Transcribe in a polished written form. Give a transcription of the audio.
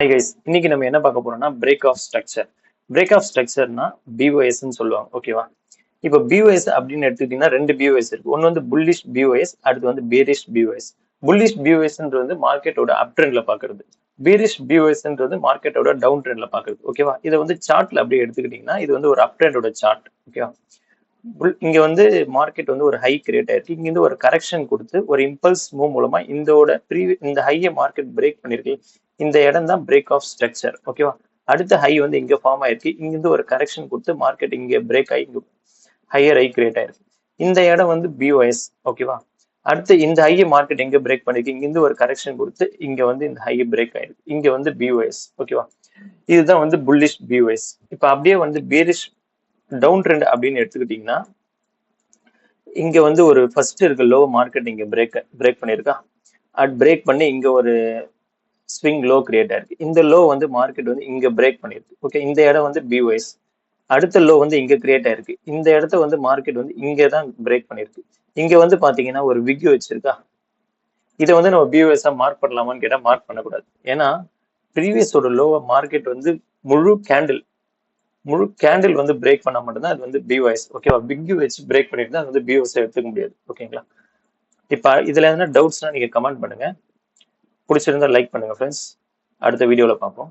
Hi guys, இன்னைக்கு நம்ம என்ன பார்க்க போறோம்னா break of structure. Break of ஸ்ட்ரக்சர்னா பிஓஎஸ்ன்னு சொல்லுவாங்க. ஓகேவா? இப்போ பிஓஎஸ் அப்படின்னு எடுத்துக்கிட்டீங்கன்னா ரெண்டு பிஓஎஸ் இருக்கு. ஒன்னு வந்து புல்லிஷ் பிஓஎஸ், அடுத்து வந்து பேரிஷ் பிஓஎஸ். புல்லிஷ் பிஓஎஸ்ன்றது வந்து மார்க்கெட்டோட அப் ட்ரெண்ட்ல பாக்குறது. பேரிஷ் பிஓஎஸ்ன்றது மார்க்கெட்டோட டவுன் ட்ரெண்ட்ல பாக்குறது. ஓகேவா? இதை வந்து சார்ட்ல அப்படியே எடுத்துக்கிட்டீங்கன்னா இது வந்து ஒரு அப் ட்ரெண்டோட சார்ட். ஓகேவா? இங்க வந்து மார்க்கெட் வந்து ஒரு ஹை கிரியேட் ஆயிருக்கு. இங்க இருந்து ஒரு கரெக்ஷன் கொடுத்து ஒரு இம்பல்ஸ் மூவ் மூலமா இந்த ஹையை மார்க்கெட் பிரேக் பண்ணிருக்கு. இந்த இடம் தான் பிரேக் ஆஃப் ஸ்ட்ரக்சர். ஓகேவா? அடுத்த ஹை வந்து இங்க ஃபார்ம் ஆயிருக்கு. இங்க இருந்து ஒரு கரெக்ஷன் கொடுத்து மார்க்கெட் இங்க பிரேக் ஆகி ஹையர் ஹை கிரியேட் ஆயிருக்கு. இந்த இடம் வந்து பிஓஎஸ். ஓகேவா? அடுத்து இந்த ஹையை மார்க்கெட் எங்க பிரேக் பண்ணிருக்கு. இங்க இருந்து ஒரு கரெக்ஷன் கொடுத்து இங்க வந்து இந்த ஹை பிரேக் ஆயிருக்கு. இங்க வந்து பிஓஎஸ். ஓகேவா? இதுதான் வந்து புல்லிஷ் பிஓஎஸ். இப்ப அப்படியே வந்து பேரிஷ் டவுன் ட்ரெண்ட் அப்படின்னு எடுத்துக்கிட்டீங்கன்னா இங்க வந்து ஒரு ஃபர்ஸ்ட் இருக்க லோ மார்க்கெட் இங்க பிரேக் பண்ணிருக்கா. பிரேக் பண்ணி இங்க ஒரு ஸ்விங் லோ கிரியேட் ஆயிருக்கு. இந்த லோ வந்து மார்க்கெட் வந்து இங்க பிரேக் பண்ணிருக்கு. ஓகே, இந்த இடம் வந்து பிஓஎஸ். அடுத்த லோ வந்து இங்க கிரியேட் ஆயிருக்கு. இந்த இடத்த வந்து மார்க்கெட் வந்து இங்க தான் பிரேக் பண்ணிருக்கு. இங்க வந்து பாத்தீங்கன்னா ஒரு விக் வச்சிருக்கா. இதை வந்து நம்ம பிஓஎஸ் மார்க் பண்ணலாமான்னு கேட்டா மார்க் பண்ணக்கூடாது. ஏன்னா ப்ரீவியஸோட லோவை மார்க்கெட் வந்து முழு கேண்டில் வந்து பிரேக் பண்ண மட்டும்தான் அது வந்து பிஓஎஸ். ஓகேவா? பிக் வச்சு பிரேக் பண்ணிட்டு அது வந்து பிஓஎஸ் எடுத்துக்க முடியாது. ஓகேங்களா? இப்ப இதுல எதனா டவுட்ஸ்னா நீங்க கமெண்ட் பண்ணுங்க. பிடிச்சிருந்தா லைக் பண்ணுங்க ஃப்ரெண்ட்ஸ். அடுத்த வீடியோல பார்ப்போம்.